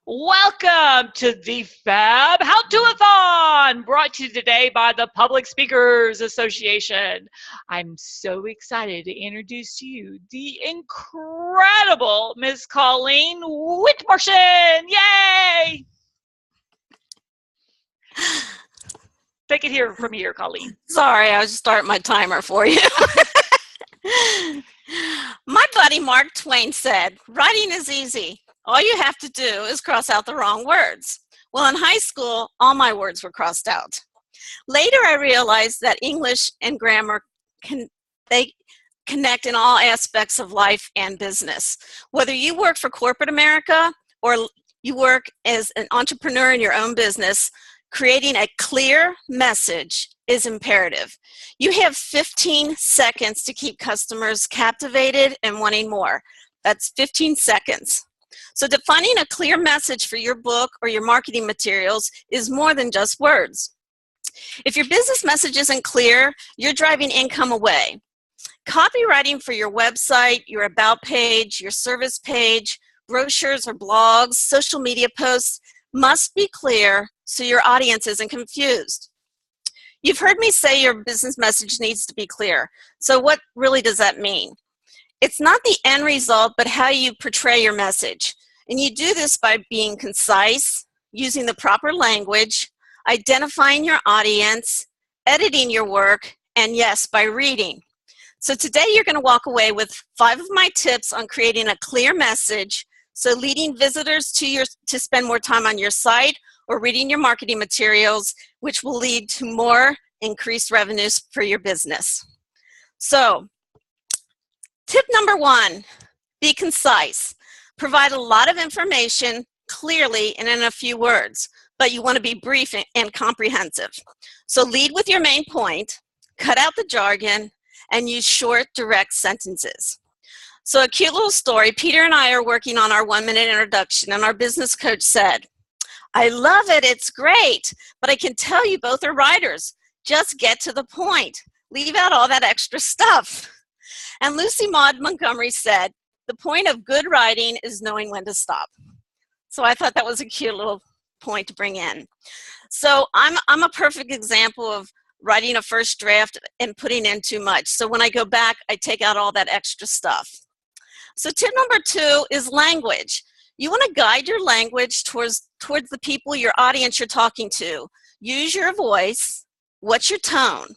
Welcome to the Fab How-To-a-thon, brought to you today by the Public Speakers Association. I'm so excited to introduce to you the incredible Miss Colleen Whitmarshall. Yay! Take it here from here, Colleen. Sorry, I was just starting my timer for you. My buddy Mark Twain said, writing is easy. All you have to do is cross out the wrong words. Well, in high school, all my words were crossed out. Later, I realized that English and grammar they connect in all aspects of life and business. Whether you work for corporate America or you work as an entrepreneur in your own business, creating a clear message is imperative. You have 15 seconds to keep customers captivated and wanting more. That's 15 seconds. So defining a clear message for your book or your marketing materials is more than just words. If your business message isn't clear, you're driving income away. Copywriting for your website, your about page, your service page, brochures or blogs, social media posts must be clear so your audience isn't confused. You've heard me say your business message needs to be clear. So what really does that mean? It's not the end result, but how you portray your message. And you do this by being concise, using the proper language, identifying your audience, editing your work, and yes, by reading. So today you're going to walk away with 5 of my tips on creating a clear message, so leading visitors to spend more time on your site or reading your marketing materials, which will lead to more increased revenues for your business. So, tip number 1, be concise. Provide a lot of information clearly and in a few words, but you want to be brief and comprehensive. So lead with your main point, cut out the jargon, and use short, direct sentences. So a cute little story, Peter and I are working on our 1-minute introduction, and our business coach said, I love it, it's great, but I can tell you both are writers. Just get to the point. Leave out all that extra stuff. And Lucy Maud Montgomery said, the point of good writing is knowing when to stop. So I thought that was a cute little point to bring in. So I'm a perfect example of writing a first draft and putting in too much. So when I go back, I take out all that extra stuff. So tip number 2 is language. You want to guide your language towards the people, your audience you're talking to. Use your voice. What's your tone?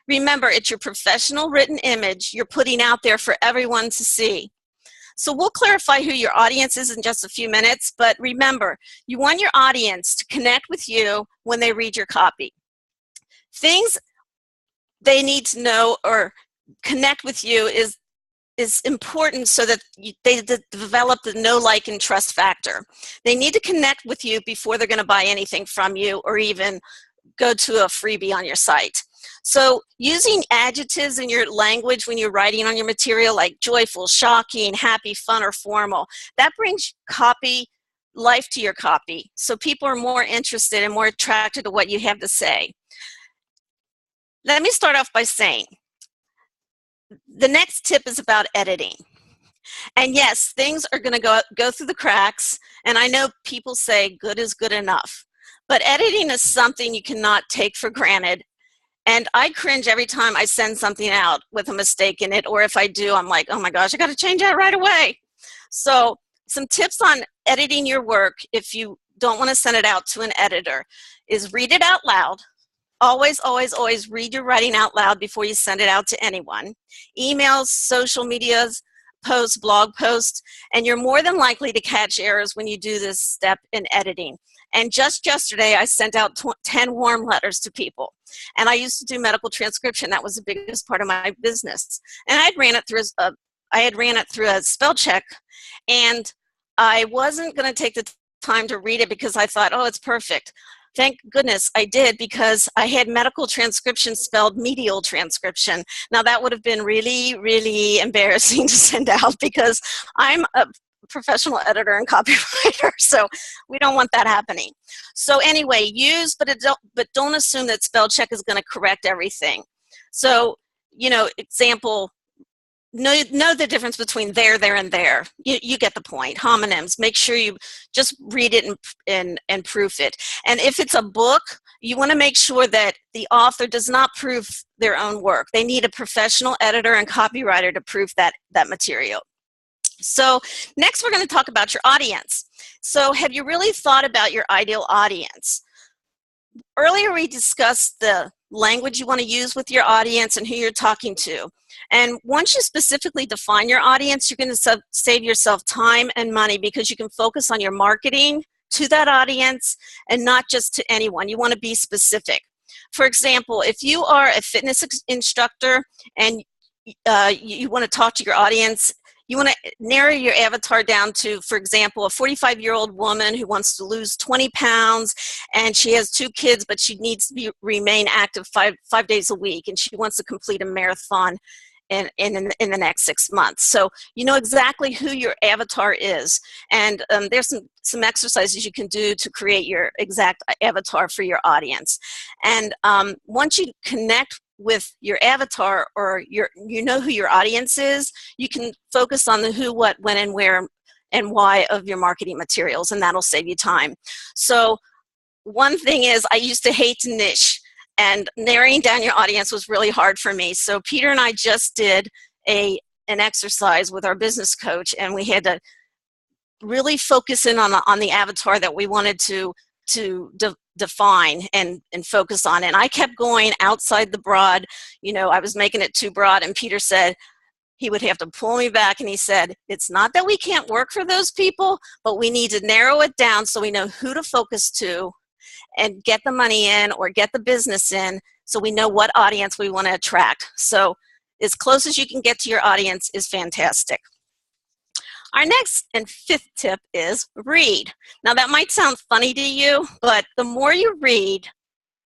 Remember, it's your professional written image you're putting out there for everyone to see. So we'll clarify who your audience is in just a few minutes, but remember, you want your audience to connect with you when they read your copy. Things they need to know or connect with you is important so that they develop the know, like, and trust factor. They need to connect with you before they're going to buy anything from you or even go to a freebie on your site. So using adjectives in your language when you're writing on your material, like joyful, shocking, happy, fun, or formal, that brings life to your copy. So people are more interested and more attracted to what you have to say. Let me start off by saying, the next tip is about editing. And yes, things are going to go through the cracks, and I know people say good is good enough. But editing is something you cannot take for granted. And I cringe every time I send something out with a mistake in it, or if I do, I'm like, oh my gosh, I got to change that right away. So some tips on editing your work if you don't want to send it out to an editor is read it out loud. Always, always, always read your writing out loud before you send it out to anyone. Emails, social medias, posts, blog posts, and you're more than likely to catch errors when you do this step in editing. And just yesterday, I sent out 10 warm letters to people. And I used to do medical transcription. That was the biggest part of my business. And I had ran it through a spell check, and I wasn't going to take the time to read it because I thought, oh, it's perfect. Thank goodness I did, because I had medical transcription spelled medial transcription. Now that would have been really, really embarrassing to send out because I'm a professional editor and copywriter, so we don't want that happening. So anyway, but don't assume that spell check is going to correct everything. So, example, know the difference between there, and there. You get the point. Homonyms. Make sure you just read it and proof it. And if it's a book, you want to make sure that the author does not proof their own work. They need a professional editor and copywriter to proof that material. So next we're going to talk about your audience. So have you really thought about your ideal audience? Earlier we discussed the language you want to use with your audience and who you're talking to. And once you specifically define your audience, you're going to save yourself time and money because you can focus on your marketing to that audience and not just to anyone. You want to be specific. For example, if you are a fitness instructor and you want to talk to your audience, you want to narrow your avatar down to, for example, a 45-year-old woman who wants to lose 20 pounds and she has 2 kids, but she needs to remain active five days a week, and she wants to complete a marathon in the next 6 months. So you know exactly who your avatar is, and there's some exercises you can do to create your exact avatar for your audience. And once you connect with your avatar, or you know who your audience is, you can focus on the who, what, when, and where and why of your marketing materials, and that'll save you time. So one thing is, I used to hate to niche, and narrowing down your audience was really hard for me. So Peter and I just did an exercise with our business coach, and we had to really focus in on the avatar that we wanted to define and focus on. And I kept going outside the broad. You know, I was making it too broad, and Peter said he would have to pull me back, and he said, it's not that we can't work for those people, but we need to narrow it down so we know who to focus to and get the money in or get the business in, so we know what audience we want to attract. So as close as you can get to your audience is fantastic. Our next and 5th tip is read. Now that might sound funny to you, but the more you read,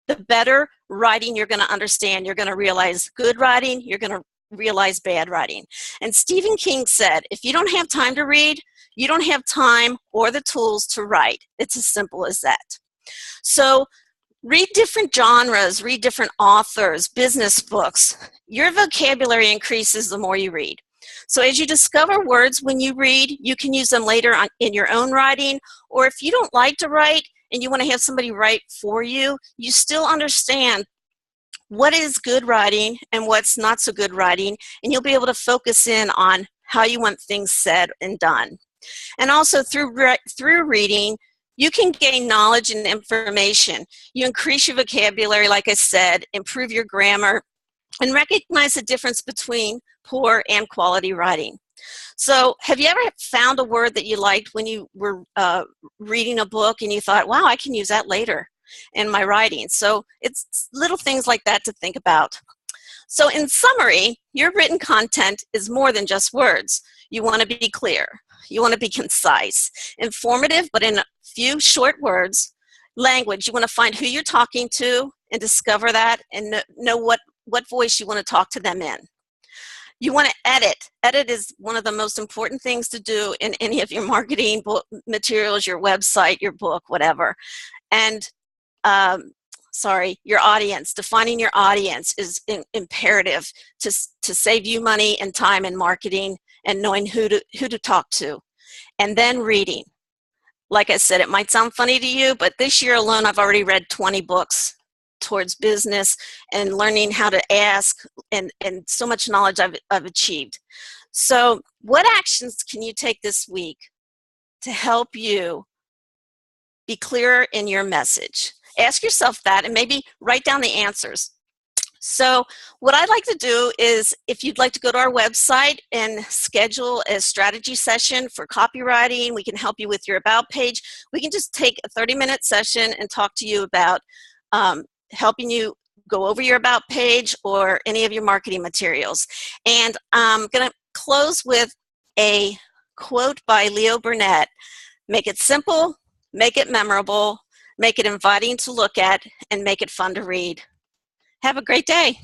the better writing you're going to understand. You're going to realize good writing, you're going to realize bad writing. And Stephen King said, if you don't have time to read, you don't have time or the tools to write. It's as simple as that. So read different genres, read different authors, business books. Your vocabulary increases the more you read. So as you discover words when you read, you can use them later on in your own writing, or if you don't like to write and you want to have somebody write for you, you still understand what is good writing and what's not so good writing, and you'll be able to focus in on how you want things said and done. And also through reading, you can gain knowledge and information. You increase your vocabulary, like I said, improve your grammar, and recognize the difference between poor and quality writing. So have you ever found a word that you liked when you were reading a book and you thought, wow, I can use that later in my writing? So it's little things like that to think about. So in summary, your written content is more than just words. You want to be clear. You want to be concise, informative, but in a few short words. Language, you want to find who you're talking to and discover that and know what voice you want to talk to them in. You want to edit. Edit is one of the most important things to do in any of your marketing materials, your website, your book, whatever. And your audience. Defining your audience is imperative to save you money and time in marketing and knowing who to talk to. And then reading. Like I said, it might sound funny to you, but this year alone, I've already read 20 books towards business and learning how to ask, and so much knowledge I've achieved. So what actions can you take this week to help you be clearer in your message? Ask yourself that and maybe write down the answers. So what I'd like to do is, if you'd like to go to our website and schedule a strategy session for copywriting, we can help you with your about page. We can just take a 30-minute session and talk to you about helping you go over your about page or any of your marketing materials. And I'm going to close with a quote by Leo Burnett. Make it simple, make it memorable, make it inviting to look at, and make it fun to read. Have a great day.